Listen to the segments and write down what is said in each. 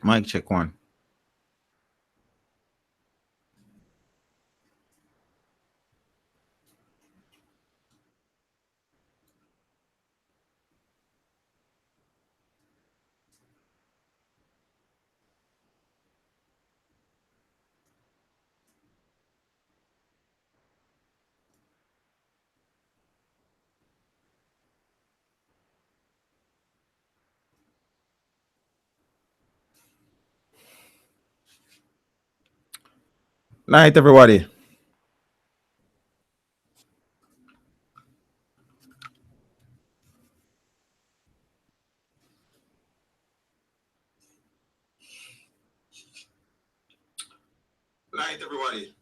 Mic check one. Night, everybody. Night, everybody.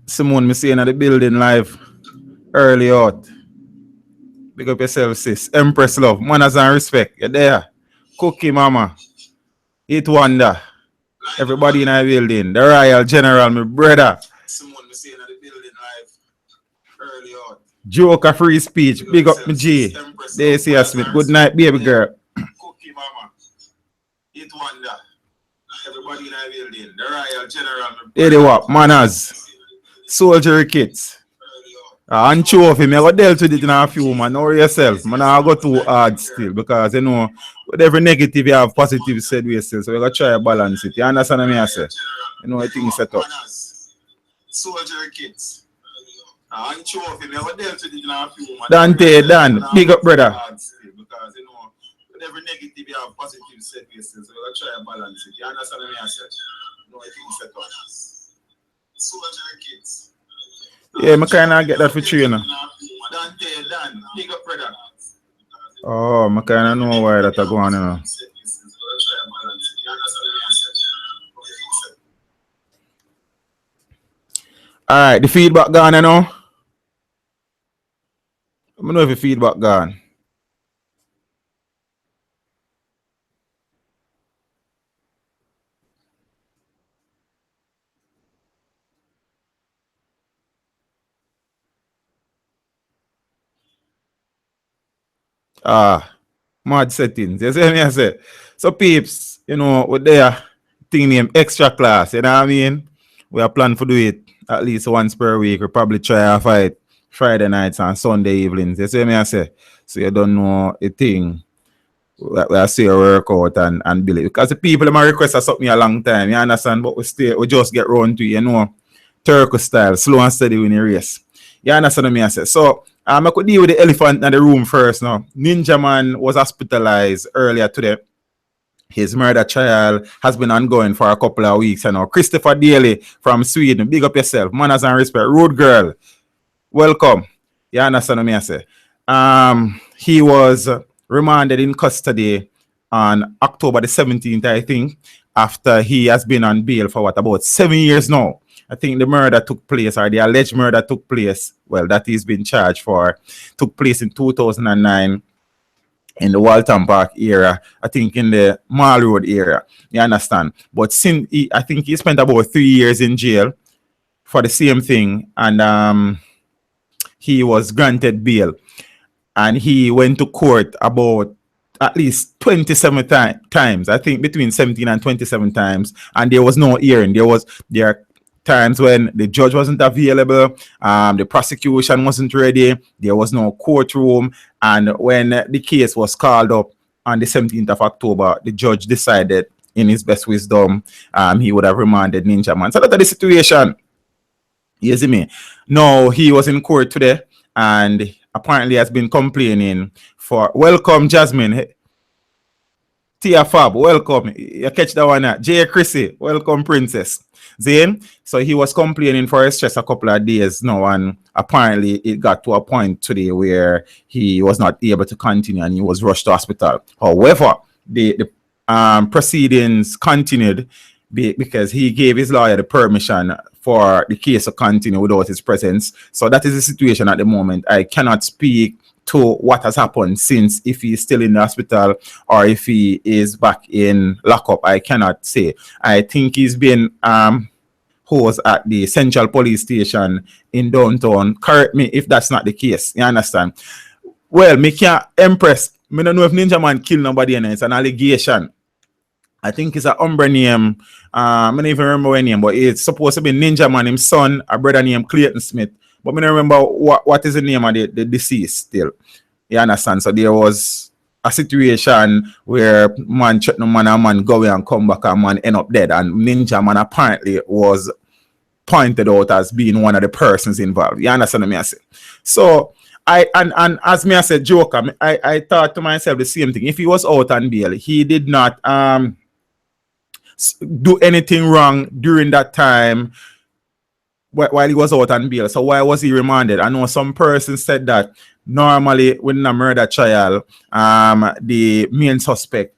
Simone, me seeing at the building live early out. Big up yourself, sis. Empress love, manners and respect. You're there. Cookie mama. Eat wonder. Everybody in the building. The Royal General, my brother. Simone, me seeing at the building live early out. Joker free speech. Big up me G. Dacia Smith. Good night, baby girl. Cookie mama. Eat wonder. Everybody in the building. The Royal General. Hey, what? Manners. Soldier kits. Anchovy, me I go dealt with it in a few, man. Know yourself. Man, I go too hard still because you know with every negative you have positive said we still. So we gotta try to balance it. You understand what I say? You know what things set up. Soldier kits. Anchovy, me I go dealt with it in a few, man. Dante, Dan, big up brother. Because you know with every negative you have positive said we still. So we gotta try to balance it. You understand what I say? You know what things set up. Soldier kits. Yeah, I kind of get that for you, you know. Oh, I kind of know why that are going on, you know. Alright, the feedback gone, you know. I don't know if the feedback gone. Mad settings. You see what I say? So peeps, you know, with their thing named extra class, you know what I mean? We are planning to do it at least once per week. We probably try a fight Friday nights and Sunday evenings. You see what I say? So you don't know a thing. We see a workout and build it. Because the people might request something a long time, you understand? But we just get round to it, you know. Turco style, slow and steady when you race. You understand what I say? So I could deal with the elephant in the room first now. Ninja Man was hospitalized earlier today. His murder trial has been ongoing for a couple of weeks. You know. Christopher Daly from Sweden, big up yourself. Manners and respect. Road girl, welcome. You understand what I say? He was remanded in custody on October the 17th, I think, after he has been on bail for about 7 years now. I think the murder took place, or the alleged murder took place, well, that he's been charged for, took place in 2009 in the Walton Park area, I think in the Mall Road area. You understand? But since I think he spent about 3 years in jail for the same thing, and he was granted bail. And he went to court about at least 27 times, I think between 17 and 27 times, and there was no hearing. There are times when the judge wasn't available, the prosecution wasn't ready, there was no courtroom, and when the case was called up on the 17th of October, the judge decided in his best wisdom he would have remanded Ninja Man. So that's the situation. You see me? No, he was in court today and apparently has been complaining for welcome Jasmine. Tia Fab, welcome. You catch that one. Jay Chrissy, welcome Princess. Zane. So he was complaining for his stress a couple of days now, and apparently it got to a point today where he was not able to continue and he was rushed to hospital. However, the proceedings continued because he gave his lawyer the permission for the case to continue without his presence. So that is the situation at the moment. I cannot speak to what has happened since, if he's still in the hospital or if he is back in lockup. I cannot say. I think he's been housed at the Central Police Station in downtown. Correct me if that's not the case. You understand? Well, me can't Empress. I don't know if Ninja Man killed nobody, and it's an allegation. I think it's an umbre name. I don't even remember what name, but it's supposed to be Ninja Man, his son, a brother named Clayton Smith. But I don't remember what is the name of the deceased still. You understand? So there was a situation where man and man go away and come back and man end up dead. And Ninja Man apparently was pointed out as being one of the persons involved. You understand what I say? So and as me I said, Joker, I thought to myself the same thing. If he was out on bail, he did not do anything wrong during that time while he was out on bail. So why was he remanded? I know some person said that normally when a murder trial, the main suspect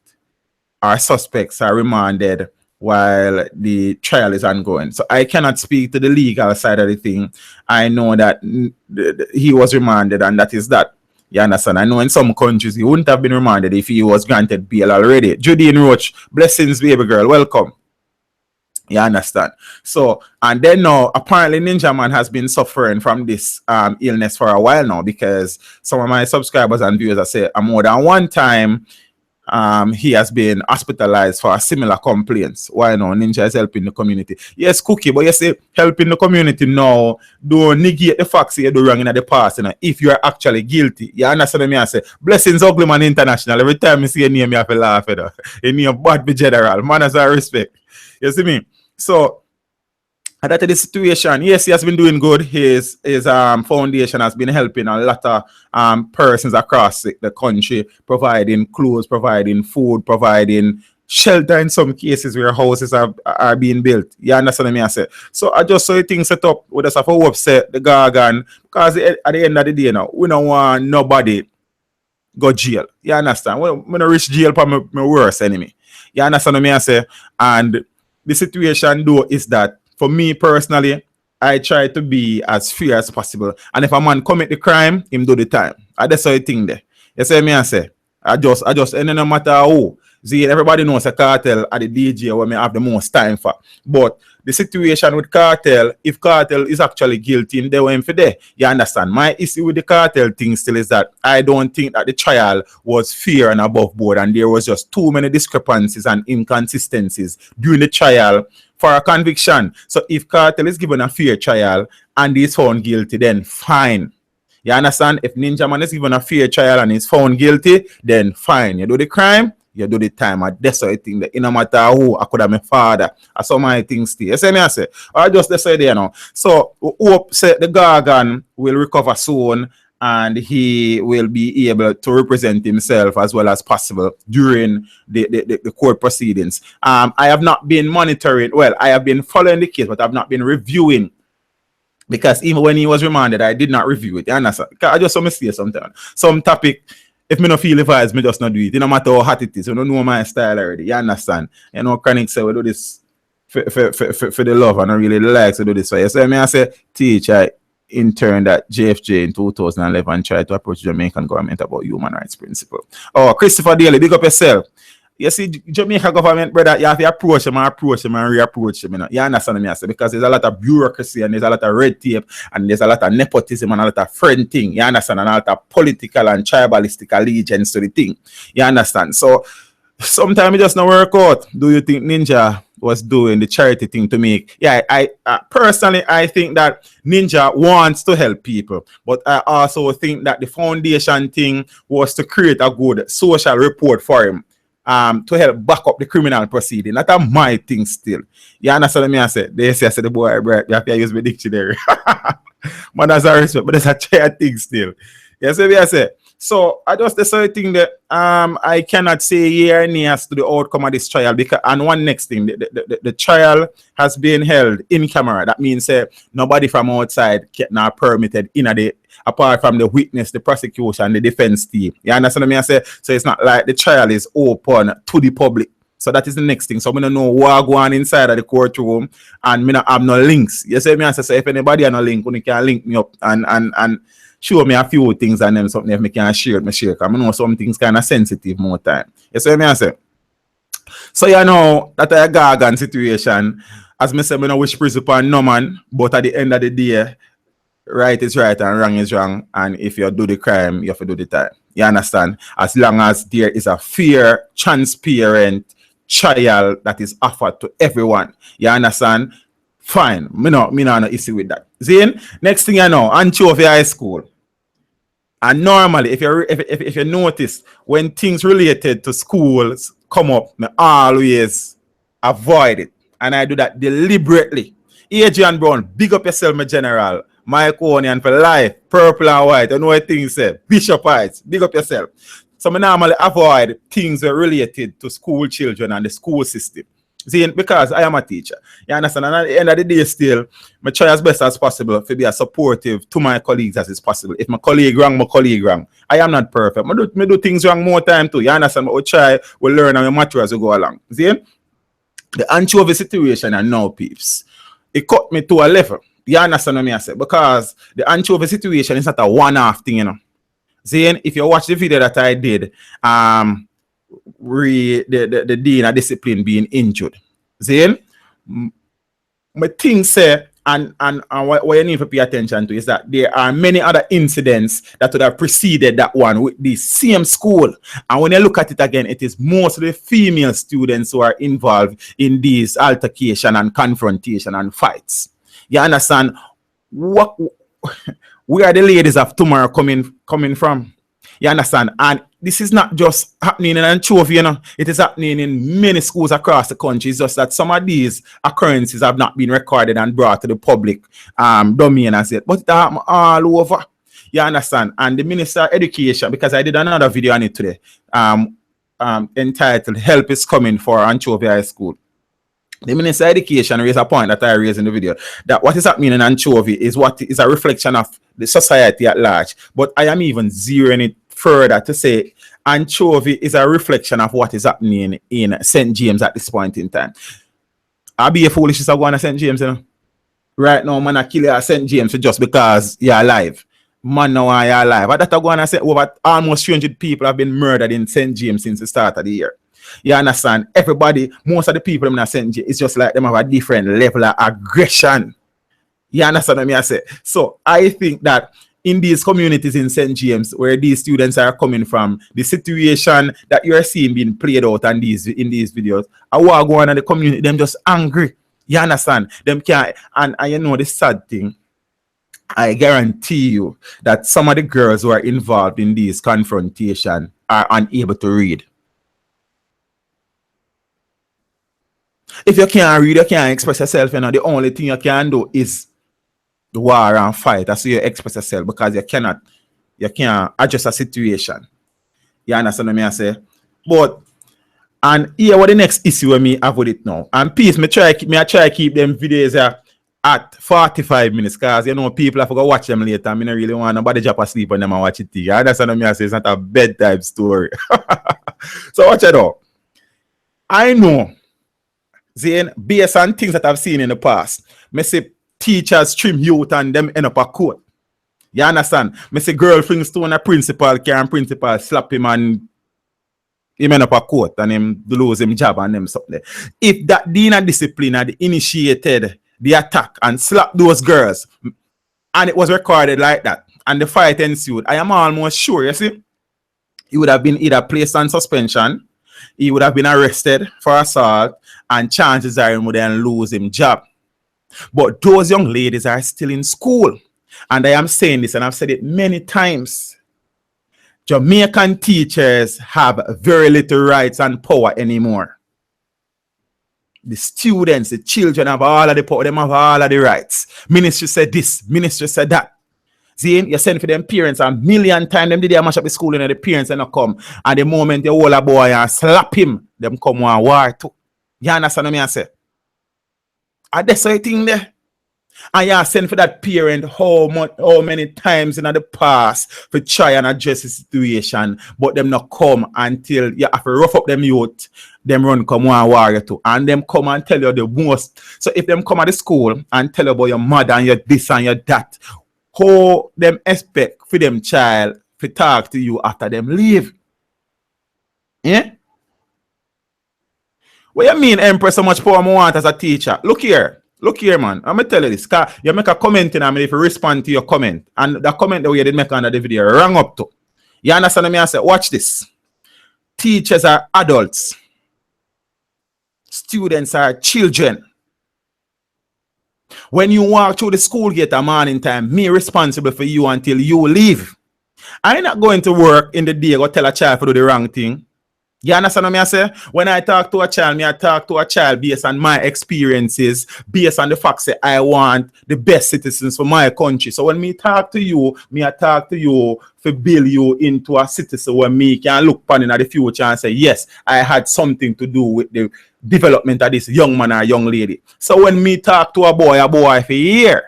or suspects are remanded while the trial is ongoing. So I cannot speak to the legal side of the thing. I know that he was remanded, and that is that. You understand? I know in some countries he wouldn't have been remanded if he was granted bail already. Judine Roach, blessings, baby girl, welcome. You understand? So, and then now, apparently Ninja Man has been suffering from this illness for a while now, because some of my subscribers and viewers have said more than one time he has been hospitalized for a similar complaints. Why now? Ninja is helping the community. Yes, Cookie, but you say helping the community now don't negate the facts you do wrong in the past. You know, if you are actually guilty. You understand me? I say blessings Ugly Man International. Every time I see a name, you have to laugh at her. A name bad be general. Manners and respect. You see me? So that is the situation. Yes, he has been doing good. His foundation has been helping a lot of persons across the country, providing clothes, providing food, providing shelter in some cases where houses are being built. You understand what I say? So I just saw things set up. We just have to upset the gargan, because at the end of the day now, we don't want nobody go jail. You understand? We don't reach jail for my worst enemy. You understand what I say? And the situation though is that for me personally, I try to be as fair as possible. And if a man commit the crime, him do the time. And that's how I think there. You see me I say? I just and no matter who. See, everybody knows a cartel at the DJ where me have the most time for. But the situation with cartel, if cartel is actually guilty, they went for there. You understand? My issue with the cartel thing still is that I don't think that the trial was fair and above board, and there was just too many discrepancies and inconsistencies during the trial for a conviction. So if cartel is given a fair trial and is found guilty, then fine. You understand? If Ninja Man is given a fair trial and is found guilty, then fine. You do the crime, you do the time. And that's what I think that no matter who, I could have my father. I saw my things still. You see me I say? I just say there now. So we hope say the Gargan will recover soon and he will be able to represent himself as well as possible during the court proceedings. I have not been monitoring, well, I have been following the case, but I've not been reviewing, because even when he was remanded, I did not review it. You understand? I just saw me see sometimes. Some topic, if me not feel the vibes, me just not do it. It no matter how hot it is. You don't know my style already. You understand? You know, Chronic say we do this for the love, and I really like to do this. So you say me I say, teach, I interned at JFJ in 2011 and tried to approach Jamaican government about human rights principle. Oh, Christopher Daly, big up yourself. You see, Jamaica government, brother, you have to approach them and re-approach them. You know? You understand me? I say? Because there's a lot of bureaucracy and there's a lot of red tape and there's a lot of nepotism and a lot of friend thing. You understand? And a lot of political and tribalistic allegiance to the thing. You understand? So sometimes it just not work out. Do you think Ninja was doing the charity thing to make? Yeah, I personally, I think that Ninja wants to help people, but I also think that the foundation thing was to create a good social report for him. To help back up the criminal proceeding. That's my thing still. You understand what I say? They say, I said the boy, bro, you have to use my dictionary. But that's a respect, but that's a chair thing still. You see what I say? So I just decided thing that I cannot say yeah or nay as to the outcome of this trial, because and one next thing, the trial has been held in camera. That means nobody from outside not permitted in the apart from the witness, the prosecution, the defense team. You understand what I say? So it's not like the trial is open to the public. So that is the next thing. So I don't know what go on inside of the courtroom, and I don't have no links. You see me I say, so if anybody has no link, you can link me up and show me a few things and then something if I can share, because I know some things kind of sensitive more time. You see me I say? So you know that a gargan situation. As I say, I don't wish principle no man, but at the end of the day, right is right and wrong is wrong, and if you do the crime, you have to do the time. You understand? As long as there is a fair, transparent trial that is offered to everyone. You understand? Fine. Me no issue with that. Zane, next thing I know, Anchovy High School. And normally, if you notice, when things related to schools come up, I always avoid it. And I do that deliberately. Adrian Brown, big up yourself, my general. Mike Onion for life, purple and white. You know what things say. Bishop Heights, big up yourself. So I normally avoid things that are related to school children and the school system. See, because I am a teacher. You understand? And at the end of the day still, I try as best as possible to be as supportive to my colleagues as is possible. If my colleague wrong, I am not perfect. I do things wrong more time too. You understand? But we learn and we mature as we go along. See? The Anchovy situation and now, peeps, it cut me to a level. You understand what I say? Because the Anchovy situation is not a one-off thing, you know. Zane, if you watch the video that I did, the dean of discipline being injured. Zane, my thing say, and what you need to pay attention to is that there are many other incidents that would have preceded that one with the same school. And when you look at it again, it is mostly female students who are involved in these altercation and confrontation and fights. You understand where are the ladies of tomorrow coming from? You understand? And this is not just happening in Anchovy, you know. It is happening in many schools across the country. It's just that some of these occurrences have not been recorded and brought to the public domain as yet. But it happens all over. You understand? And the Minister of Education, because I did another video on it today, entitled "Help is Coming for Anchovy High School." The Minister of Education raised a point that I raised in the video, that what is happening in Anchovy is what is a reflection of the society at large. But I am even zeroing it further to say Anchovy is a reflection of what is happening in St. James at this point in time. I'll be a foolish if I go on to St. James, you know. Right now, man, I kill you at St. James just because you're alive. Man, now you're alive. But that I go on and say over almost 300 people have been murdered in St. James since the start of the year. You understand? Everybody, most of the people in St. James, it's just like them have a different level of aggression. You understand what I say? So I think that in these communities in St. James, where these students are coming from, the situation that you're seeing being played out in these videos, I want to go on in the community, them just angry. You understand? Them can't, and you know the sad thing, I guarantee you that some of the girls who are involved in these confrontation are unable to read. If you can't read, you can't express yourself, you know, the only thing you can do is the war and fight. That's how you express yourself, because you can't adjust a situation. You understand what I say? But, and here what the next issue with me have with it now. And peace, I try to keep them videos at 45 minutes, because you know people have to go watch them later. I don't really want nobody drop asleep on them and watch it. You understand what I say? It's not a bedtime story. So watch it out. I know, Zane, based on things that I've seen in the past, I say teachers trim youth and them end up a court. You understand? I say girl fling stone a principal car and principal slap him and him end up a court and him lose him job and them something. If that dean of discipline had initiated the attack and slapped those girls and it was recorded like that and the fight ensued, I am almost sure, you see, he would have been either placed on suspension, he would have been arrested for assault, and chances are he would then lose his job. But those young ladies are still in school. And I am saying this, and I've said it many times. Jamaican teachers have very little rights and power anymore. The students, the children have all of the power, them have all of the rights. Ministry said this, ministry said that. See, you send for them parents a million times, them did they mash up the school and the parents and not come. And the moment you hold a boy and slap him, them come on war too. You understand what I say? And that's the thing there. And you send for that parent how many times in the past for try and address the situation, but them not come until you have to rough up them youth, them run come one warrior too. And them come and tell you the most. So if them come at the school and tell you about your mother and your this and your that, how them expect for them child to talk to you after them leave? Yeah? What you mean, Empress, so much power I want as a teacher? Look here. Look here, man. I'm gonna tell you this. Cause you make a comment and I'm if you respond to your comment. And the comment that we did make under the video rang up to. You understand me? I say, watch this. Teachers are adults. Students are children. When you walk through the school gate at morning time, me responsible for you until you leave. I'm not going to work in the day or tell a child to do the wrong thing. You understand what I say? When I talk to a child, I talk to a child based on my experiences, based on the fact that I want the best citizens for my country. So when me talk to you, I talk to you to build you into a citizen where me can look upon in the future and say, yes, I had something to do with the development of this young man or young lady. So when me talk to a boy for a year,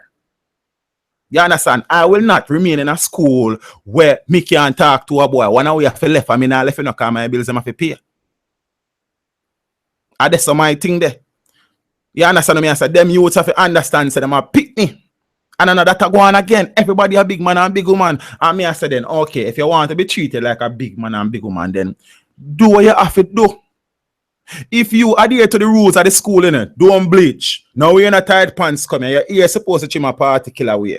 you understand? I will not remain in a school where me can't talk to a boy. When I have to left, I mean, I left no because my bills I have to pay. And that's my thing there. You understand me? I said, them youths have to understand, so them are pick me. And another that go on again. Everybody a big man and big woman. And me I said then, okay, if you want to be treated like a big man and big woman, then do what you have to do. If you adhere to the rules of the school, innit, don't bleach. Now we're in a tight pants coming. Your ear supposed to trim a particular way.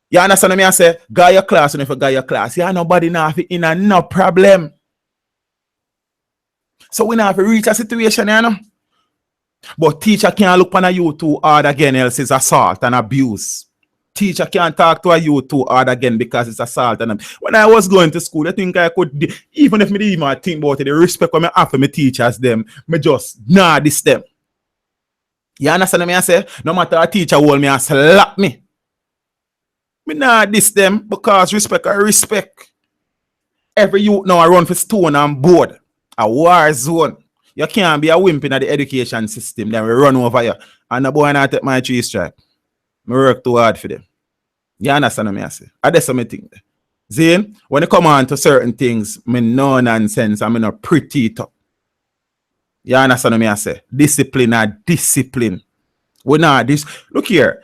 You understand me? I say, go your class, and if you go your class, yeah, nobody now have in a no problem. So we now have to reach a situation, you know. But teacher can't look on a you too hard again, else it's assault and abuse. Teacher can't talk to a you too hard again because it's assault and abuse. When I was going to school, I think I could, even if me didn't even think about it, the respect when I have for my teachers, them, me just nah this them. You understand me? I say, no matter a teacher hold me and slap me. Me nah diss them because respect are respect. Every youth now I run for stone and board. A war zone. You can't be a wimp in the education system. Then we run over you. And the boy not take my 3 strike. I work too hard for them. You understand what I say? That's what I think. See, when it come on to certain things, me no nonsense. I'm not pretty it up. You understand what I say? Discipline are discipline. We not this. Look here.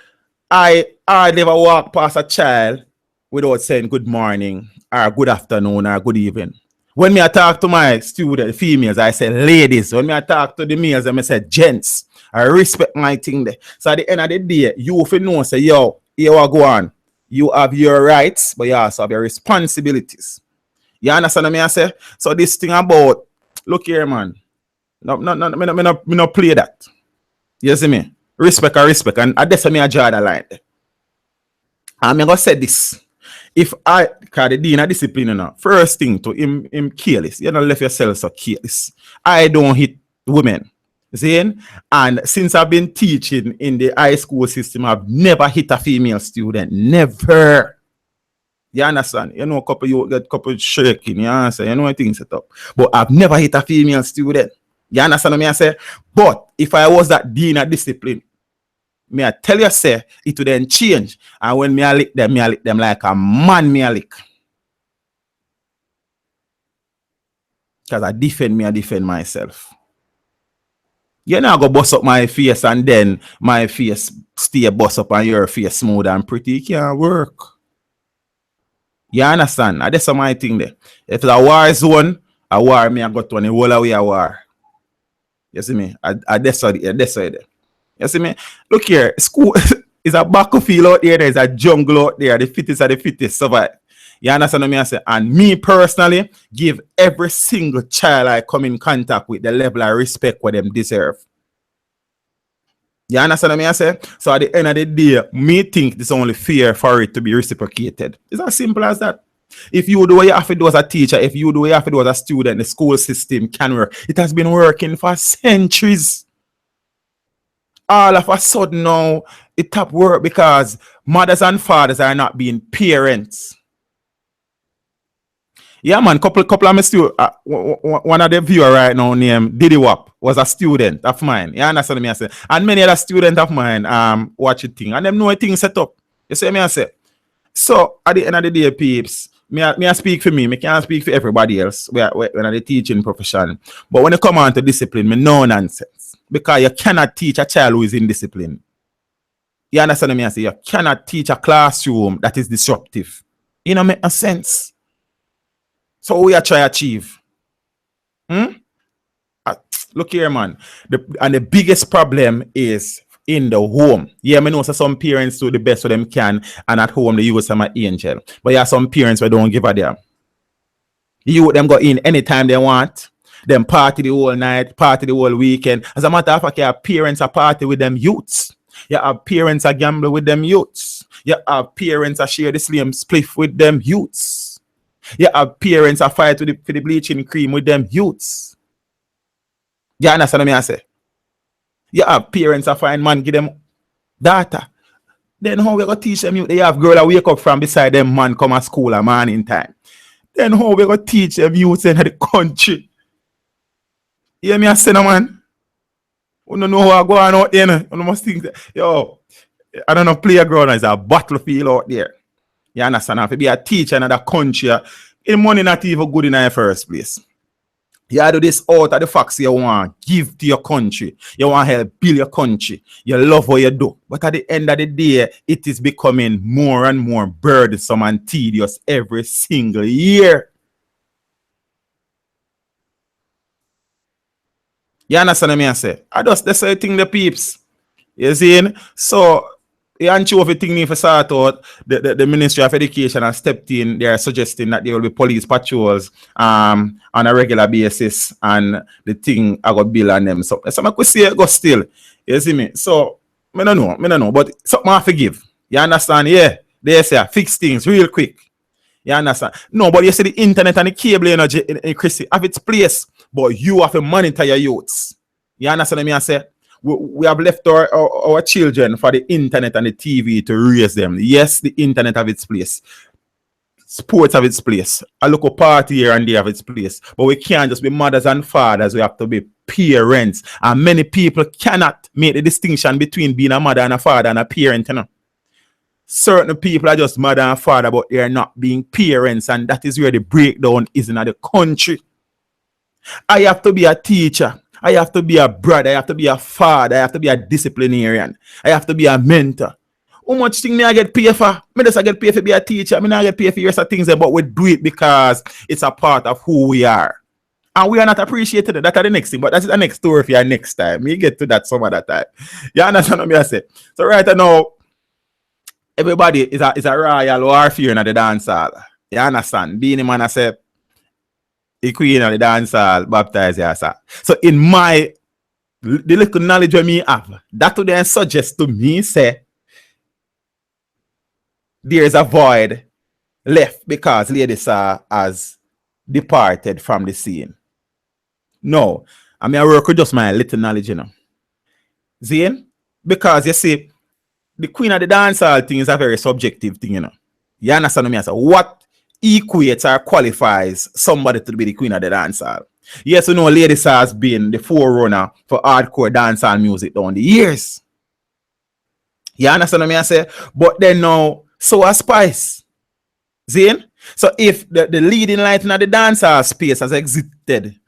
I never walk past a child without saying good morning or good afternoon or good evening. When me I talk to my student females, I say ladies. When me I talk to the males, I say gents. I respect my thing there. So at the end of the day, you have to know, say, yo, here we go on. You have your rights, but you also have your responsibilities. You understand what I say? So this thing about, look here, man. Me no play that. You see me? Respect or respect. And that's why I draw the line. I'm going to say this. If I, because the dean of discipline, you know, first thing to him careless. You don't left yourself so careless. I don't hit women. See? And since I've been teaching in the high school system, I've never hit a female student. Never. You understand? You know, a couple you get couple shaking, you understand? You know things set up. But I've never hit a female student. You understand what I say? But if I was that dean of discipline, me I tell you, say, it would then change. And when me I lick them like a man me I lick. Because I defend myself. You know, I go bust up my face and then my face stay bust up and your face smooth and pretty. It can't work. You understand? That's my thing there. If it's a war zone, a war me I got one, the whole away a war. You see me? That's how there. You see me? Look here, school is a battlefield out there, there's a jungle out there, the fittest of the fittest survive. You understand what I say? And me personally give every single child I come in contact with the level of respect what them deserve. You understand what I say? So at the end of the day, me think it's only fair for it to be reciprocated. It's as simple as that. If you do what you have to do as a teacher, if you do what you have to do as a student, the school system can work. It has been working for centuries. All of a sudden now, it top work because mothers and fathers are not being parents. Yeah, man, couple of my students, one of the viewers right now named Diddy Wap was a student of mine. You understand me I say? And many other students of mine watch it thing and them know a thing set up. You see me I say? So at the end of the day, peeps, me I speak for me. Me can't speak for everybody else when I'm the teaching profession. But when it come on to discipline, me no nonsense. Because you cannot teach a child who is indisciplined. You understand me I say? You cannot teach a classroom that is disruptive. You know, make no sense. So we are trying to achieve. Look here, man. The biggest problem is in the home. Yeah, I know so some parents do the best for them can, and at home they use some angel. But yeah, some parents we don't give a damn. You them go in anytime they want. Them party the whole night, party the whole weekend. As a matter of fact, your parents are party with them youths. Your parents are gamble with them youths. Your parents are share the slim spliff with them youths. Your parents are fight with for the bleaching cream with them youths. You understand what I say? Your parents are fine man give them data. Then how we gonna teach them youth? They have girl that wake up from beside them man come at school at morning time. Then how we gonna teach them youth in the country? You hear me I say no man? You don't know how I go on out there. You must think that, yo, I don't know, playground is a battlefield out there. You understand? If you be a teacher in another country, the money not even good in the first place. You do this out of the facts you want give to your country. You want to help build your country. You love what you do. But at the end of the day, it is becoming more and more burdensome and tedious every single year. You understand what I say? I just that's the thing the peeps. You see? So the Anchovy thing need to sort out. The Ministry of Education has stepped in. They are suggesting that there will be police patrols on a regular basis, and the thing I got bill on them. So I could see it go still. You see me? So I don't know. But something I forgive. You understand? Yeah. They say fix things real quick. You understand? No, but you see the internet and the cable energy in Chrissy have its place, but you have to monitor your youths. You understand what I say? We have left our children for the internet and the TV to raise them. Yes, the internet have its place. Sports have its place. A local party here and there have its place. But we can't just be mothers and fathers. We have to be parents. And many people cannot make the distinction between being a mother and a father and a parent. You know? Certain people are just mother and father, but they are not being parents. And that is where the breakdown is in the country. I have to be a teacher. I have to be a brother. I have to be a father. I have to be a disciplinarian. I have to be a mentor. How much thing I get paid for? I just get paid for be a teacher. I not get paid for rest of things, but we do it because it's a part of who we are. And we are not appreciated. That's the next thing. But that's the next story for your next time. We get to that some other time. You understand what I say? So right now, everybody is a royal warfare in the dance hall. You understand? Beenie man I say, the queen of the dance hall baptized her, sir. So in the little knowledge of me have, that would then suggest to me, say, there is a void left because Lady Sir has departed from the scene. No, I mean I work with just my little knowledge, you know. Zane? Because you see, the queen of the dance hall thing is a very subjective thing, you know. You understand what I mean? So what equates or qualifies somebody to be the queen of the dance hall? Yes, you know, Lady Sir has been the forerunner for hardcore dancehall music down the years. You understand what I say? But then now, so has Spice. Zane? So if the leading light in the dancehall space has exited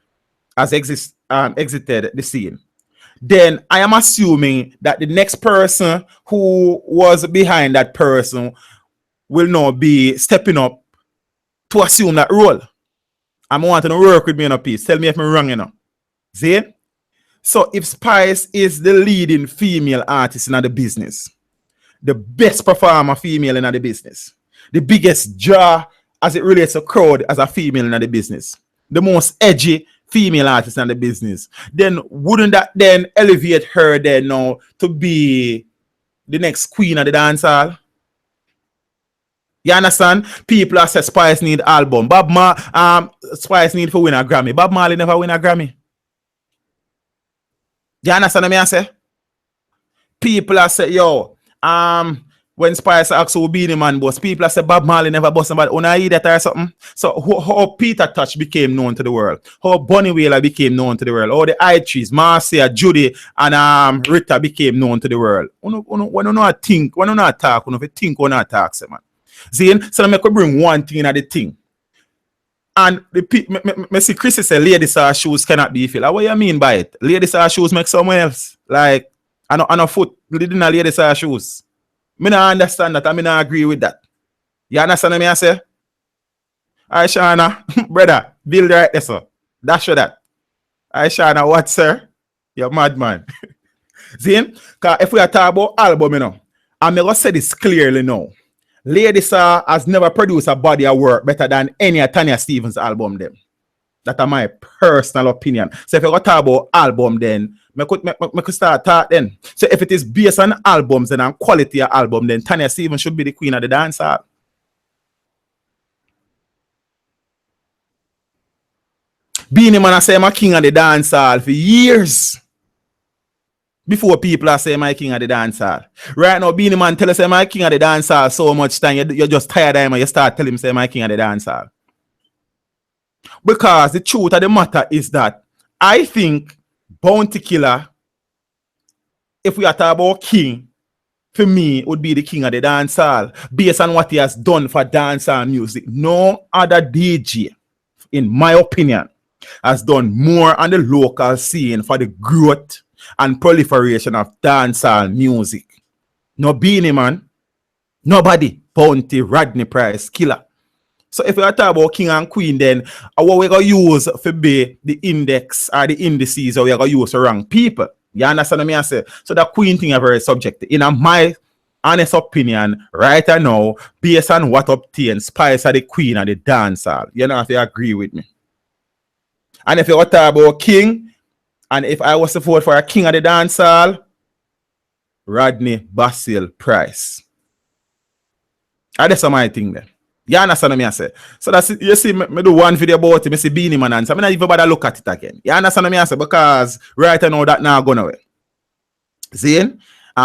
the scene, then I am assuming that the next person who was behind that person will now be stepping up to assume that role. I'm wanting to work with me in a piece. Tell me if I'm wrong, you know. See? So if Spice is the leading female artist in the business, the best performer female in the business, the biggest draw as it relates to crowd as a female in the business, the most edgy female artist in the business, then wouldn't that then elevate her then now to be the next queen of the dancehall? You understand? People are say Spice need album. Spice need to win a Grammy. Bob Marley never win a Grammy. You understand what I say? People are say, yo, when Spice asks who Beenie Man boss, people are say Bob Marley never boss somebody. When I hear that or something. So how Peter Touch became known to the world, how Bunny Wailer became known to the world, how the I Trees, Marcia, Judy, and Rita became known to the world. When you not think, when you not talk, when you think, when you not talk, say, man. See, so I could bring one thing in at the thing. And me see Chris say Lady Sir shoes cannot be filled. What do you mean by it? Lady Sir shoes make someone else. Like, I know foot leading a Lady Sir shoes. Me not understand that. I mean, I agree with that. You understand what I say? Alright, Shana, brother, build right there, sir. That's for that. Alright, Shana, what, sir? You're mad man. See? Because if we are talking about album, I'm going to say this clearly now. Lady Saw has never produced a body of work better than any of Tanya Stevens album them. That's my personal opinion. So if you talk about album, then I could start talk then. So if it is based on albums and on quality of album, then Tanya Stevens should be the queen of the dance hall. Beenie Man I say I'm a king of the dance hall for years. Before people are saying my king of the dance hall. Right now, Beenie Man tell us I'm my king of the dance hall so much time, you're just tired of him and you start telling him say my king of the dance hall. Because the truth of the matter is that I think Bounty Killer, if we are talking about king, for me, would be the king of the dancehall based on what he has done for dancehall music. No other DJ, in my opinion, has done more on the local scene for the growth and proliferation of dancehall music. No Beenie Man, nobody. Bounty, Rodney Price, Killer. So if we are talking about king and queen, then what we're going to use for be the index or the indices, or we're going to use to rank people. You understand what I say? So the queen thing is very subjective. In my honest opinion, right now, based on what obtains Spice are the queen of the dancehall. You know if you agree with me. And if you are talking about king, and if I was to vote for a king of the dancehall, Rodney Basil Price. And that's my thing there. You understand what I say? So that's you see, me do one video about it, I see Beenie Man answer. I'm not even bother look at it again. You understand what I say? Because right now that now gone away. See?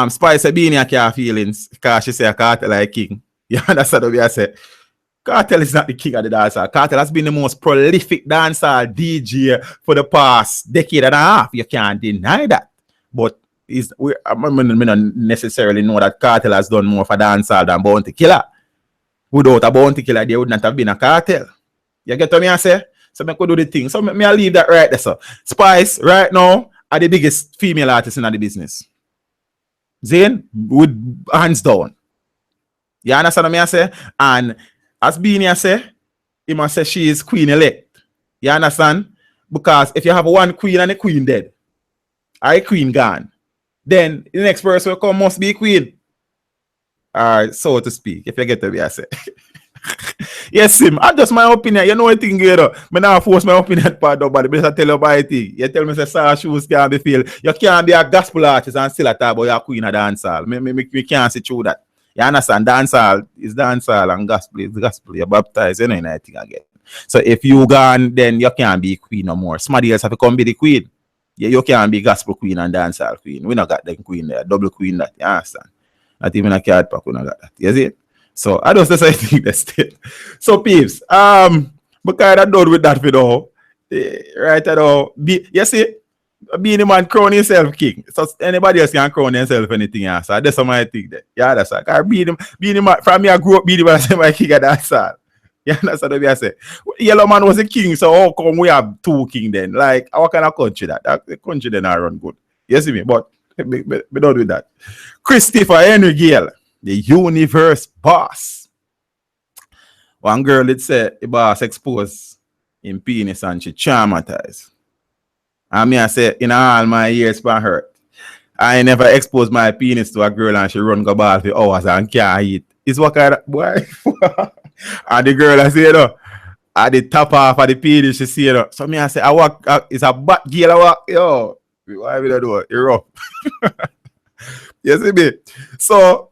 Spice Beenie I can't feelings because she say a Cartel like king. You understand what I say? Cartel is not the king of the dancer. Cartel has been the most prolific dancer DJ for the past decade and a half. You can't deny that. But I don't necessarily know that Cartel has done more for dancehall than Bounty Killer. Without a Bounty Killer, there would not have been a Cartel. You get what I say? So I could do the thing. So I leave that right there. So Spice, right now, are the biggest female artists in the business. Zane, with hands down. You understand what I say? And as Beenie say, he must say she is queen elect. You understand? Because if you have one queen and a queen dead, or a queen gone, then the next person will come must be queen. So to speak, if you get to be I say. Yes, Sim. I just my opinion. You know what thing you know. I now force my opinion part nobody, but I tell you about it. You tell me say Sarah shoes can't be filled. You can't be a gospel artist and still talk about your queen of dancehall. We can't see through that. You understand? Dancehall is dancehall and gospel is gospel. You're baptized, you know anything again. So if you gone, then you can't be queen no more. Somebody else have to come be the queen. Yeah, you can't be gospel queen and dancehall queen. We not got them queen there, double queen that, you understand? Not even a card pack, we not got that. You see it? So I just say I think that's it. So peeps, but kind of done with that video. Right now, you see, Beenie Man crown himself king. So anybody else can crown himself anything else. So that's what I think that. Yeah, that's right. Beenie Man, from me I grew up Beenie Man, I say my king of that side. Yeah, that's what I say. Yellow Man was a king, so how come we have two kings then? Like, what kind of country that? The country then I run good. You see me? But we don't do that. Christopher Henry Gayle, the universe boss. One girl did say the boss exposed in penis and she traumatized. And me I say, in all my years for hurt, I never exposed my penis to a girl and she run go ball for hours and can't eat. It's what kind of boy. And the girl I say, you know, at the top half of the penis, she say, you know. So me I say, I walk, it's a back Gayle I walk, yo. Why will I do it? You're rough. You see me? So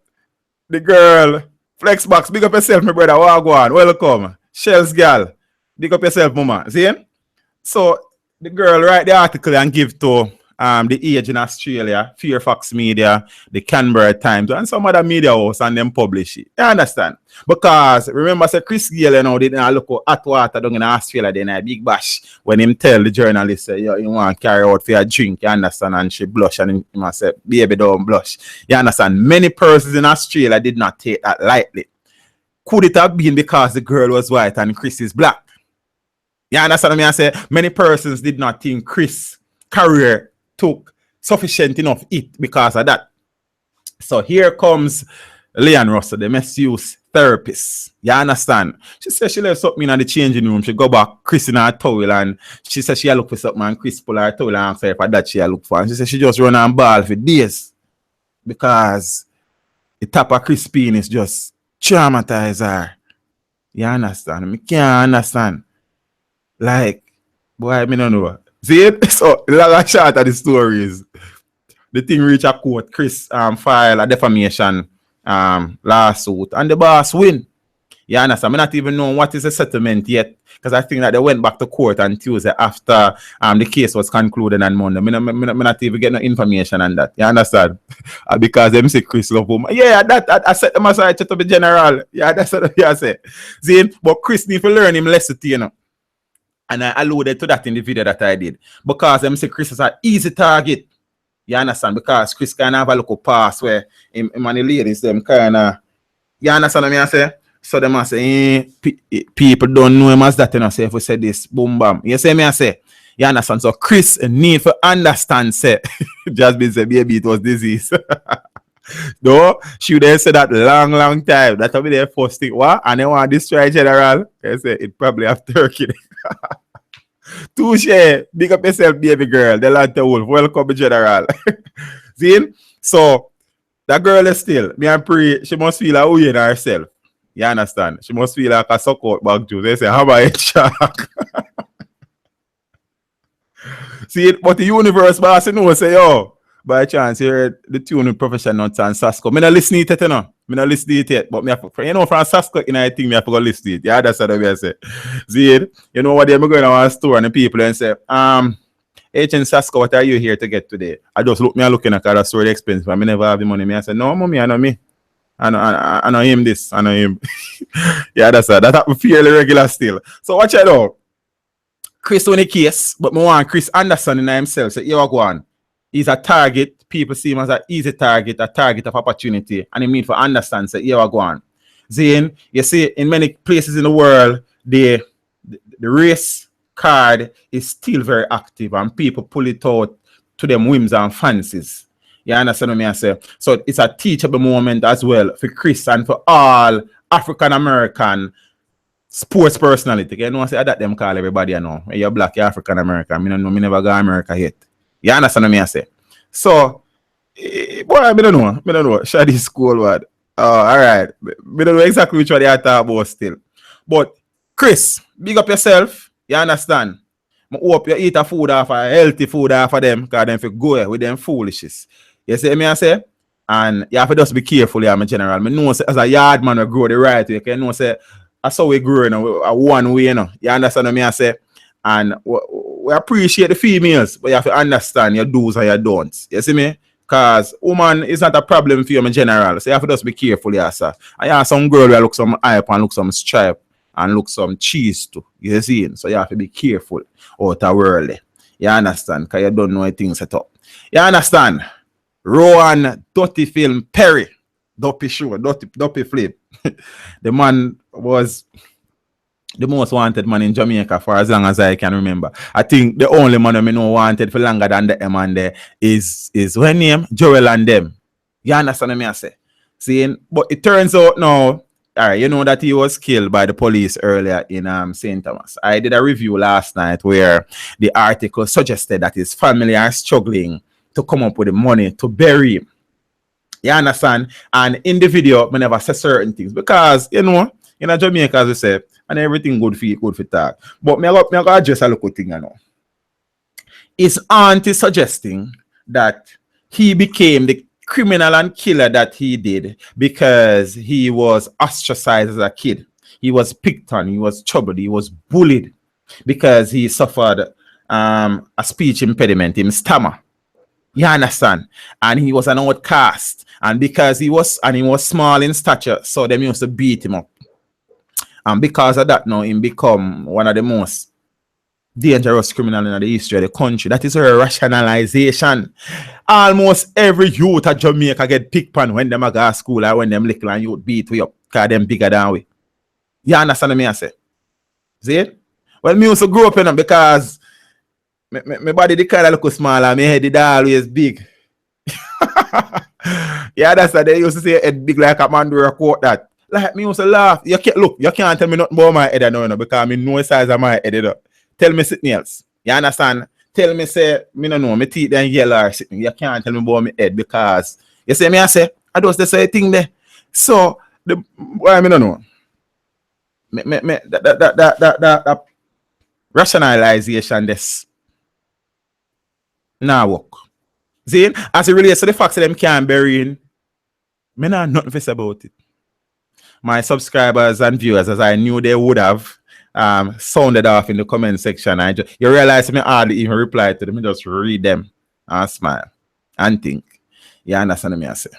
the girl, Flexbox, big up yourself, my brother. Wagwan, welcome. Shells girl, big up yourself, mama. See? So the girl write the article and give to the Age in Australia, Fairfax Media, the Canberra Times, and some other media house, and them publish it. You understand? Because remember, say Chris Gayle, you know, they didn't look at hot water down in Australia, then a big bash when him tell the journalist, say, you want to carry out for a drink, you understand? And she blush, and he must say, baby, don't blush. You understand? Many persons in Australia did not take that lightly. Could it have been because the girl was white and Chris is black? You understand what I say? Many persons did not think Chris' career took sufficient enough it because of that. So here comes Leon Russell, the misuse therapist. You understand? She said she left something in the changing room. She go back, Chris in her towel, and she said she look for something, and Chris pull her towel and ask her for that she look for. And she said she just run and ball for days because the top of Chris penis just traumatize her. You understand? I can't understand. Like, boy, I don't know. See it? So, the long and short of the story is the thing reach a court. Chris file a defamation lawsuit, and the boss win. You understand? I not even know what is the settlement yet, because I think that they went back to court on Tuesday after the case was concluded on Monday. I not even get no information on that. You understand? Because them say Chris love him. Yeah, that I set them aside to be general. Yeah, that's what I say. See, but Chris need to learn him lesson, you know. And I alluded to that in the video that I did. Because them say Chris is an easy target. You understand? Because Chris can have a local pass where him and the ladies them kind of, you understand what I say? So them I say, people don't know him as that, you know, say if we say this, boom bam. You see me I say? You understand? So Chris need to understand, say, just been say, baby, it was disease. No, she would have said that long time. That will be their first thing. What? And they want to destroy general. They say it probably have turkey. Touche, big up yourself, baby girl. The Lanta Wolf. Welcome, general. See? So that girl is still, me and pray, she must feel like who in herself. You understand? She must feel like a suck out back juice. They say, how about it, shark? See it? But the universe boss, you know, say, yo, by chance, you heard the tune with Professional Nuts and Sasko. I don't listen to it yet, you know. I don't listen to it yet. But me have, you know, from Sasko, I think I have to go listen to it. Yeah, that's what I say. See it? You know what, I'm going to our store and the people and say, Agent Sasko, what are you here to get today? I just looking at the store expensive. I never have the money. I say, no, mommy, I know me. I know him this. I know him. Yeah, that's that. That happens fairly regular still. So watch it out. Chris on the case, but I want Chris Anderson in himself. So here we go on. He's a target. People see him as an easy target, a target of opportunity. And he mean for understand. So here we go on. Then you see in many places in the world, the race card is still very active and people pull it out to them whims and fancies. You understand what I say? So it's a teachable moment as well for Chris and for all African American sports personality. You know I say that them call everybody I know. You're black, you're African American. I don't know, I never go to America yet. You understand what I say? So boy, I don't know. Shady school word. All right. I don't know exactly which one they are talking about still. But Chris, big up yourself. You understand? I hope you eat a food off a healthy food off of them, because them if go with them foolishness. You see me I say? And you have to just be careful, yeah, my general. I know say, as a yard man we grow the right way. You know say that's how we grow, you know, one way, you know. You understand what I say? And we appreciate the females, but you have to understand your do's and your don'ts. You see me? Because woman is not a problem for you, my general. So you have to just be careful, yeah, sir. And you have some girl who look some hype and look some stripe and look some cheese too. You see? So you have to be careful out of world. You understand? Because you don't know things set up. You understand? Rowan Duppy film Perry. Duppy show. Duppy flip. The man was the most wanted man in Jamaica for as long as I can remember. I think the only man I know wanted for longer than the M and there is her name? Joel and them. You understand what I say? Seeing? But it turns out now, all right, you know that he was killed by the police earlier in St. Thomas. I did a review last night where the article suggested that his family are struggling to come up with the money to bury him. You understand? And in the video, I never say certain things because, you know, in Jamaica, as we say, and everything good for talk. But me go address a little thing, you know. His aunt is suggesting that he became the criminal and killer that he did because he was ostracized as a kid. He was picked on, he was troubled, he was bullied because he suffered a speech impediment, him stammer. You understand? And he was an outcast. And because he was small in stature, so them used to beat him up. And because of that now, he become one of the most dangerous criminals in the history of the country. That is her rationalization. Almost every youth at Jamaica get picked on when them go to school or when them little and youth beat we up because them bigger than we. You understand what I say? See it? Well, me also grew up in them because my body the kind of look small and my head is always big. Yeah, that's what they used to say, head big like a Mandura quote that. Like me used to laugh. You can't tell me nothing about my head no, because I know the size of my head. Tell me something else. You understand? Tell me say, me no know, my teeth then yellow or something. You can't tell me about my head because you see me I say, I just the same thing there. So why me no know? That rationalization this now work. See, as it relates to the fact that them can't bury in, me not nothing to say about it. My subscribers and viewers, as I knew they would have, sounded off in the comment section. You realize me hardly even reply to them. I just read them and smile and think. You understand me I say?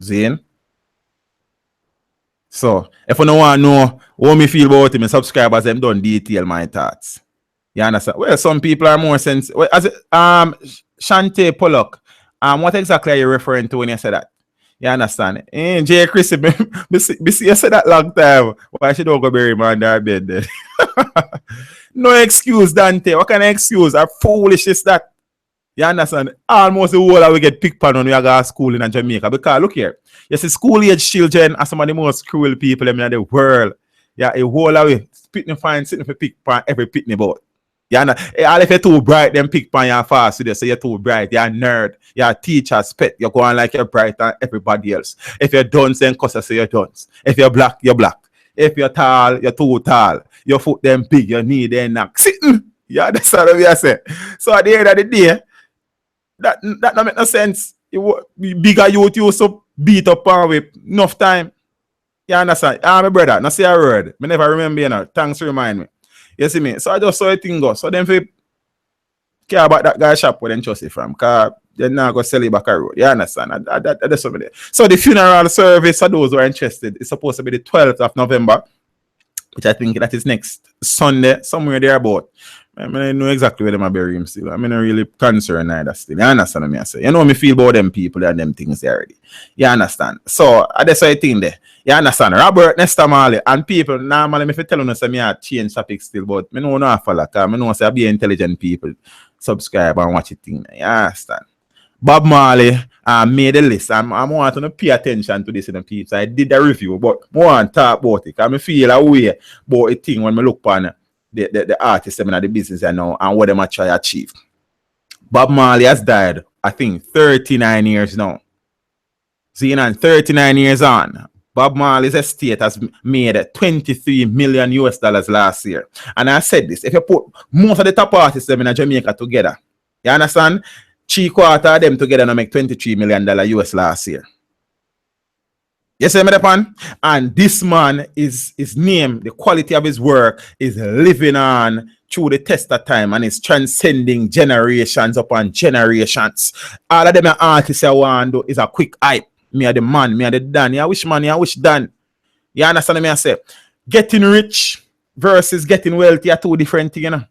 Zane? So, if you don't want to know how me feel about it, my subscribers, them don't detail my thoughts. You understand? Well, some people are more sense. Well, as Shante Pollock, what exactly are you referring to when you say that? You understand? Jay Chris, you said that long time. Why should don't go bury him under our bed then? No excuse, Dante. What kind of excuse? How foolish is that? You understand? Almost the whole we get picked on when we go to school in Jamaica. Because look here, you see, school age children are some of the most cruel people in the world. Yeah, a whole away spitting fine, sitting for pick pan every pitney boat. Yeah, all if you're too bright, then pick pan you fast today. So you're too bright, you're a nerd, you're a teacher's pet, you're going like you're bright than everybody else. If you're dunce, then cuss say you're dunce. If you're black, you're black. If you're tall, you're too tall. Your foot them big, your knee then knock. Sitting. Yeah, that's what I say. So at the end of the day, that don't make no sense. Bigger youth used to beat up on with enough time. You understand? My brother, not say a word. I never remember, you know. Thanks to remind me. You see me? So I just saw a thing go. So then if you care about that guy shop where they trust it from, because they're not going to sell it back a road. You understand? That's something there. So the funeral service, for those who are interested, is supposed to be the 12th of November, which I think that is next Sunday, somewhere thereabout. I know exactly where they are bury him still. I'm not really concerned either still. You understand what I say? You know me feel about them people and them things there already. You understand? So that's what I think there. You understand? Robert Nesta Marley and people normally if you tell them say me I change topic still, but I know not follow because I know say I be intelligent people subscribe and watch it thing. You understand? Bob Marley made a list. I want to pay attention to this in the people. So I did a review, but I want to talk about it because I feel a way about a thing when I look upon the artists and the business I know and what they might try to achieve. Bob Marley has died, I think, 39 years now. See, 39 years on, Bob Marley's estate has made $23 million last year. And I said this, if you put most of the top artists them in Jamaica together, you understand? 3/4 of them together now make $23 million last year. You see me the pan? And this man is his name, the quality of his work is living on through the test of time and is transcending generations upon generations. All of them artists I want to do is a quick hype. Me are the man, me are the Dan. You wish man, you wish Dan. You understand me I say? Getting rich versus getting wealthy are two different things, you know.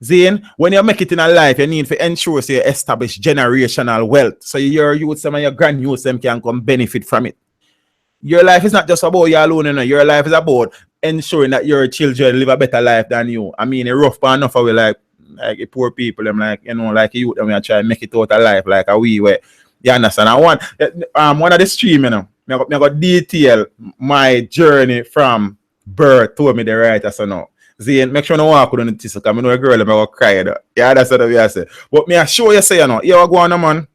Zane, when you make it in a life, you need to ensure so you establish generational wealth. So your youth, some of your grand youth them can come benefit from it. Your life is not just about you alone, you know. Your life is about ensuring that your children live a better life than you. I mean, a rough part enough of like poor people, them like, you know, like you, them we try to make it out of life like a wee way. You understand? I want one of the stream, you know, I got detail my journey from birth to me the writer so now. Zane, make sure no walk on the tissue, because I know a girl I'm gonna cry. Yeah, that's what I say. But me I show you say, you know, you go on, man.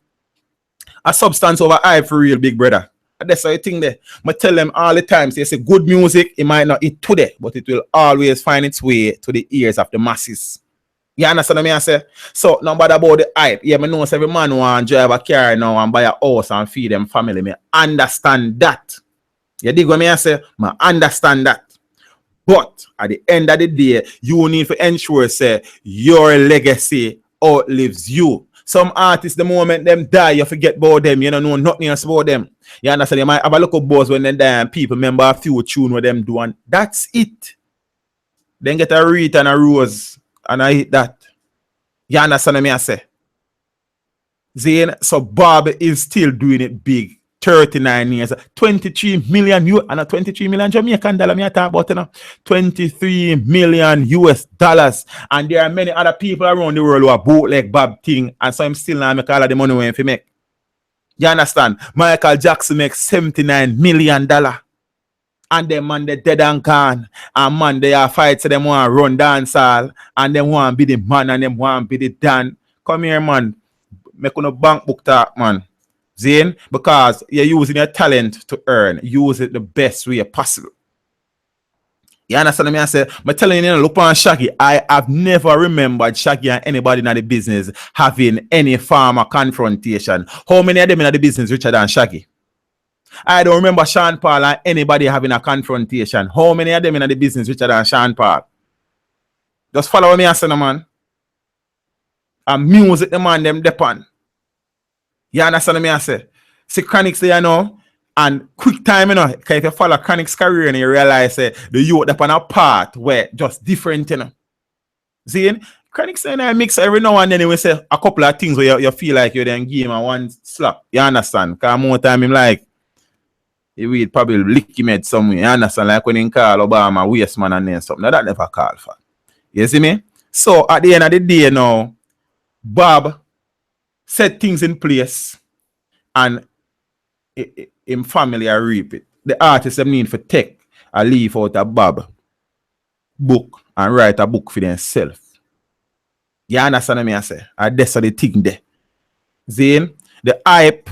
A substance over hype for real, big brother. That's how you think there. I tell them all the time, say, good music, it might not hit today, but it will always find its way to the ears of the masses. You understand what I say? So, no matter about the hype. Yeah, I know every man want to drive a car now and buy a house and feed them family. Me understand that. You dig what I say? I understand that. But at the end of the day, you need to ensure say your legacy outlives you. Some artists, the moment them die, you forget about them. You don't know nothing else about them. You understand? You might have a look of buzz when they die and people remember a few tune with them do and that's it. Then get a wreath and a rose and I hit that. You understand what I say? Zane, so Bob is still doing it big. 39 years, 23 million and a 23 million Jamaican dollar. Me talk about, you know, 23 million US dollars. And there are many other people around the world who are bootleg Bob thing, and so I'm still not make all of the money when he make. You understand? Michael Jackson makes $79 million. And them man they dead and gone. And man they are fight so them want run dance all. And them want be the man and them want be the dan. Come here, man. Make no bank book talk, man. Zane, because you're using your talent to earn. Use it the best way possible. You understand me? I say, I'm telling you, look on Shaggy. I have never remembered Shaggy and anybody in the business having any form of confrontation. How many of them in the business richer than Shaggy? I don't remember Sean Paul and anybody having a confrontation. How many of them in the business richer than Sean Paul? Just follow me, I say, man. And music, the man, them depend. You understand me? I say, see Chronics there, you know, and quick time, you know, because if you follow Chronic's career and you realize the youth up on a part where just different, you know. See, Chronics and I mix every now and then, we say a couple of things where you feel like you then give him a one slap. You understand? Because more time him like, he will probably lick him head somewhere. You understand? Like when he call Obama waste man and then something. Now that never call for. You see me? So at the end of the day now, Bob set things in place and in family I reap it. The artists them need for take a leave out a Bob book and write a book for themselves. You understand me I say? And that's the thing there. Zane, the hype,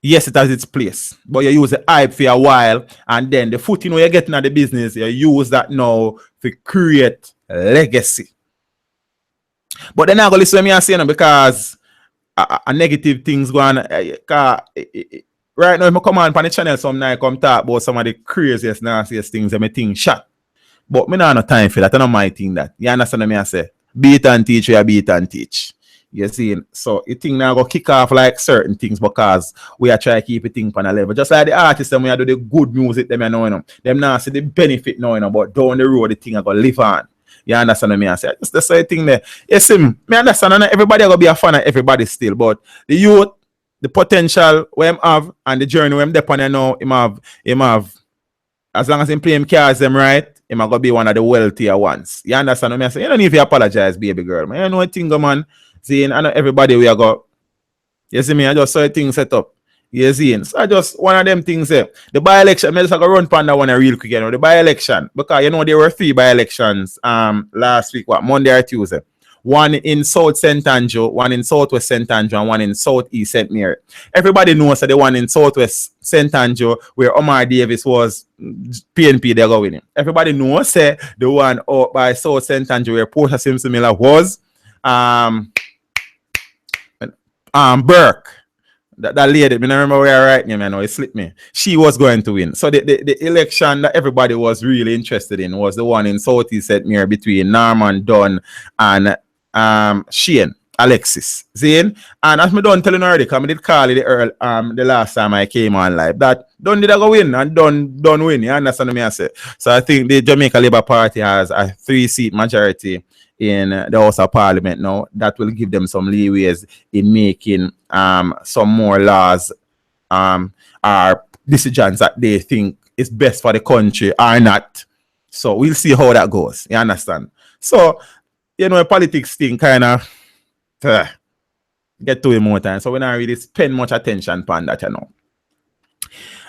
yes, it has its place. But you use the hype for a while and then the footing where you're getting at the business, you use that now to create legacy. But then I go listen to me and say, because a negative things going on. Right now, if I come on the channel some night, come talk about some of the craziest, nastiest things that me think shot. But me not no time for that. I don't my thing that. You understand me I say? Beat and teach, we beat and teach. You see? So you think now go kick off like certain things because we are trying to keep it thing on a level. Just like the artists them we are do the good music them you know. Them now see the benefit now, you know, but down the road the thing are gonna live on. You understand me I say? Just the same thing there. Yes, me understand and everybody gonna be a fan of everybody still, but the youth, the potential we have and the journey we depend on now, him have as long as him play him cards them right, him gonna be one of the wealthier ones. You understand me I say? You don't need to apologize, baby girl. Man, you know what thing go man. See, I know everybody we are go. You see me, I just saw a thing set up. You see, so I just one of them things there. The by-election, I just go run panda one real quick, you know, the by-election. Because you know there were 3 by-elections last week, Monday or Tuesday. One in South St. Andrew, one in Southwest St. Andrew, and one in Southeast St. Mary. Everybody knows that the one in Southwest St. Andrew, where Omar Davis was PNP, they're going in. Everybody knows that the one out by South St. Andrew, where Portia Simpson Miller was Burke. That lady, I don't remember where I write name, I know it slipped me. She was going to win. So the election that everybody was really interested in was the one in Southeast St. Mary between Norman Dunn and Shane Alexis. Zane. And as me done telling already, because I did call it the last time I came on live, that Dunn did I go win and Dunn win. You understand me I say? So I think the Jamaica Labour Party has a 3-seat majority in the House of Parliament now. That will give them some leeways in making some more laws or decisions that they think is best for the country or not. So we'll see how that goes. You understand? So, you know, politics thing kind of get to it more time. So we don't really spend much attention on that, you know.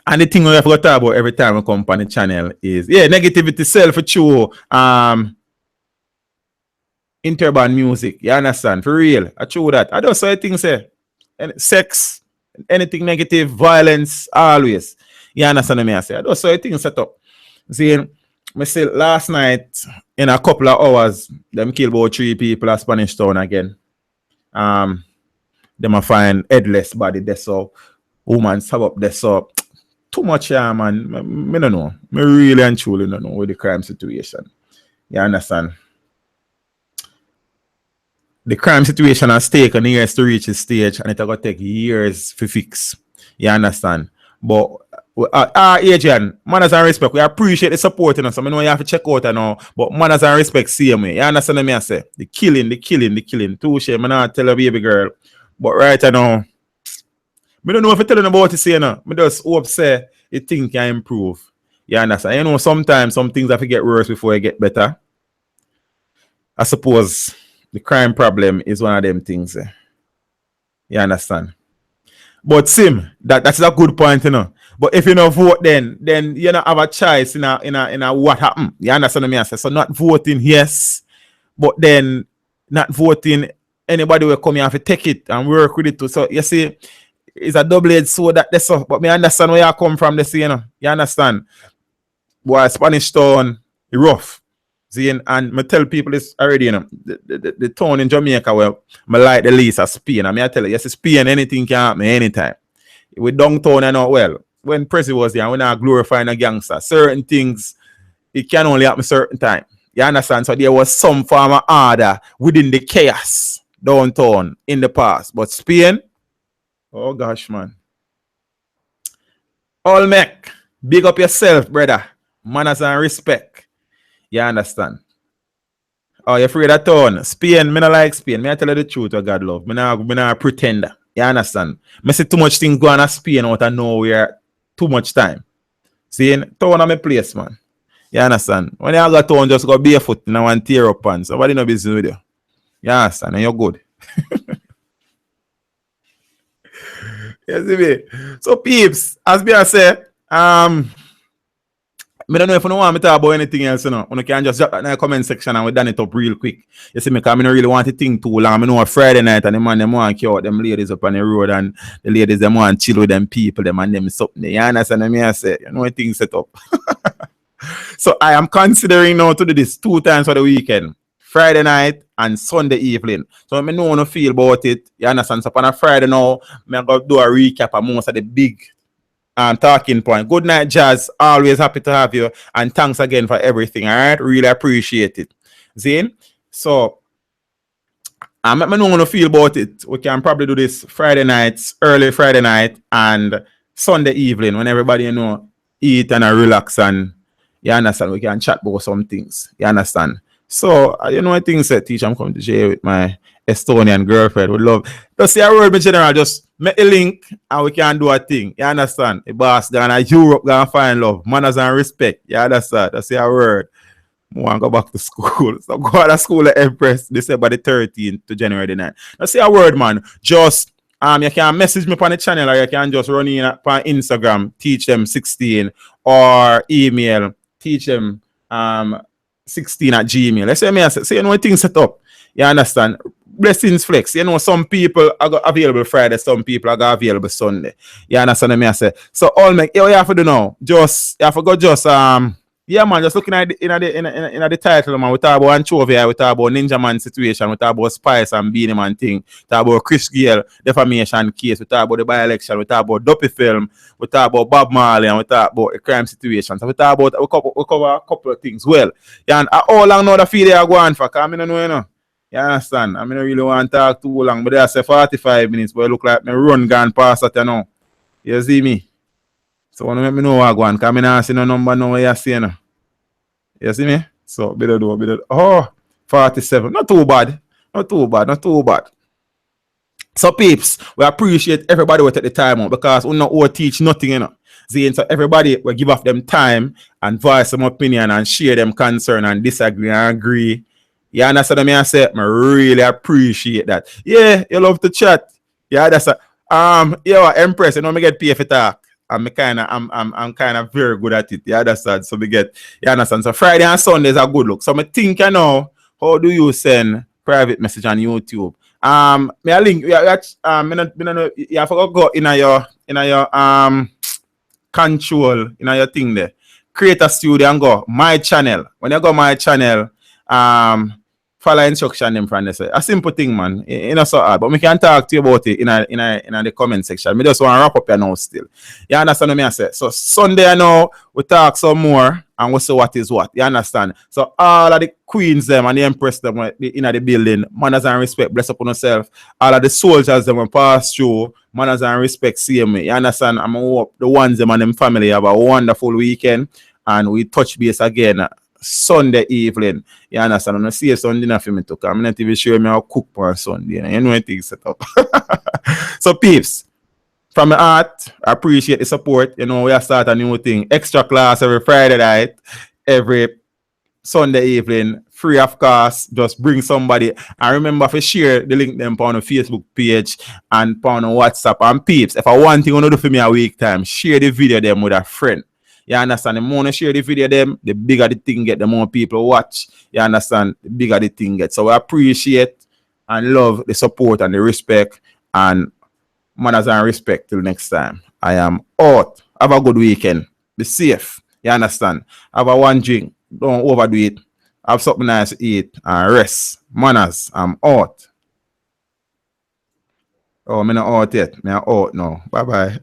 And the thing we have to talk about every time we come on the channel is, negativity self true. Interban music, you understand? For real, I true that. I don't say things say sex, anything negative, violence, always. You understand me? I say I don't say things set up. See, me say last night in a couple of hours, them kill about 3 people at Spanish Town again. Them a find headless body there, so woman stab up there, so too much man. Me don't know. Me really and truly don't know with the crime situation. You understand? The crime situation has taken years to reach the stage and it's going to take years to fix. You understand? But Adrian, manners and respect, we appreciate the support in us. I know you have to check out now, but manners and respect same way. You understand what I say? The killing. Too shame. I not tell a baby girl. But right now, I don't know if I tell you about it, say no. I just hope say you think can improve. You understand? You know, sometimes some things have to get worse before you get better. I suppose the crime problem is one of them things. You understand? But Sim, that's a good point, you know. But if you don't vote, then you don't have a choice in a what happened. You understand what I say? So not voting, yes, but then not voting, anybody will come here and take it and work with it too. So you see, it's a double-edged sword that that's so. But me understand where you come from, this, you know. You understand? Boy, Spanish town, rough. See, and me tell people this already, you know, the town in Jamaica where I like the least is Spain. I mean, I tell you, yes, Spain, anything can happen anytime. With downtown, I know well. When Prezi was there, we're not glorifying a gangster. Certain things, it can only happen certain time. You understand? So there was some form of order within the chaos downtown in the past. But Spain, oh gosh, man. All Mac, big up yourself, brother. Manners and respect. You understand? Oh, you're afraid of town. Spain, me not like Spain. Me I tell you the truth, what God love. Me not pretender. You understand? Me see too much things going on Spain out of nowhere. Too much time. See, town on my place, man. You understand? When you go town, just go barefoot and one tear up pants. Somebody no business with you. You understand? And you're good. You see me? So peeps, as I say, I don't know if you don't want me to talk about anything else, you know. You can just drop that in the comment section and we done it up real quick. You see me, because I don't really want to think too long. I know a Friday night and the man them want to carry out them ladies up on the road and the ladies them want to chill with them people, them and them something. You understand what I say? You know things set up. So I am considering now to do this 2 times for the weekend. Friday night and Sunday evening. So I know how to feel about it. You understand? So on a Friday now, I'm going to do a recap of most of the big talking point. Good night, Jazz. Always happy to have you. And thanks again for everything. All right. Really appreciate it. Zane. So I don't know how to feel about it. We can probably do this Friday nights, early Friday night, and Sunday evening when everybody, you know, eat and relax and you understand. We can chat about some things. You understand? So, you know, things that teach, I'm coming to share with my Estonian girlfriend. Would love to see a word in general. Just make a link and we can do a thing. You understand? The boss down at Europe gonna find love, manners and respect. You understand? That's a word. I want to go back to school. So go to school at Empress December the 13th to January the 9th. That's a word, man. Just you can message me on the channel or you can just run in on Instagram, teach them 16, or email, teach them 16 at Gmail. Let's say me say, you know, things set up. You understand? Blessings flex. You know, some people are available Friday, some people are available Sunday. You understand what I say? So all make you have to do now. Just you have to go just yeah, man, just looking at the, in the title, man, we talk about Anchovy, we talk about Ninja Man situation, we talk about Spice and Beenie Man thing, we talk about Chris Gayle defamation case, we talk about the by-election, we talk about Duppy film, we talk about Bob Marley, and we talk about the crime situation. So we talk about we cover a couple of things. Well, yeah, and how long now the feed they are going for? Because I don't know, you know. You understand? I don't really want to talk too long, but they say 45 minutes, but it look like my run gone past that, you know. You see me? So want to let me know what I go on, because I don't see no number now where you see now. You see me? So, bit of, oh, 47. Not too bad. Not too bad. So, peeps, we appreciate everybody who take the time out because we not teach nothing, you know. See, so everybody will give off them time and voice some opinion and share them concern and disagree and agree. You understand what I say? I really appreciate that. Yeah, you love to chat. Yeah, that's a yo, Empress, you know, me get paid for talk. I'm kind of very good at it. You understand? So we get, you understand? So Friday and Sunday is a good look. So I think, you know, how do you send private message on YouTube? Me a link. You have to go in your control in your thing there. Create a studio and go my channel. When you go my channel, follow instruction them from this. A simple thing, man. It's not so hard, but we can talk to you about it in the comment section. I just want to wrap up here now still. You understand what I say? So Sunday I know we talk some more and we see what is what. You understand? So all of the queens them and the empress them in the building, manners and respect, bless upon yourself. All of the soldiers them pass through, manners and respect, see me. You understand? I'm gonna hope the ones them and them family have a wonderful weekend and we touch base again Sunday evening. You understand? I'm going to see a Sunday dinner for me to come. I'm not even sure me how to cook on Sunday. You know things set up. So peeps, from my heart, I appreciate the support. You know, we have started a new thing. Extra class every Friday night, every Sunday evening, free of cost. Just bring somebody. And remember to share the link them on the Facebook page and on WhatsApp. And peeps, if I want thing you do for me a week time, share the video them with a friend. You understand? The more you share the video them, the bigger the thing get, the more people watch. You understand? The bigger the thing get. So I appreciate and love the support and the respect. And manners and respect till next time. I am out. Have a good weekend. Be safe. You understand? Have a one drink. Don't overdo it. Have something nice to eat and rest. Manners. I'm out. Oh, I'm not out yet. I'm out now. Bye bye.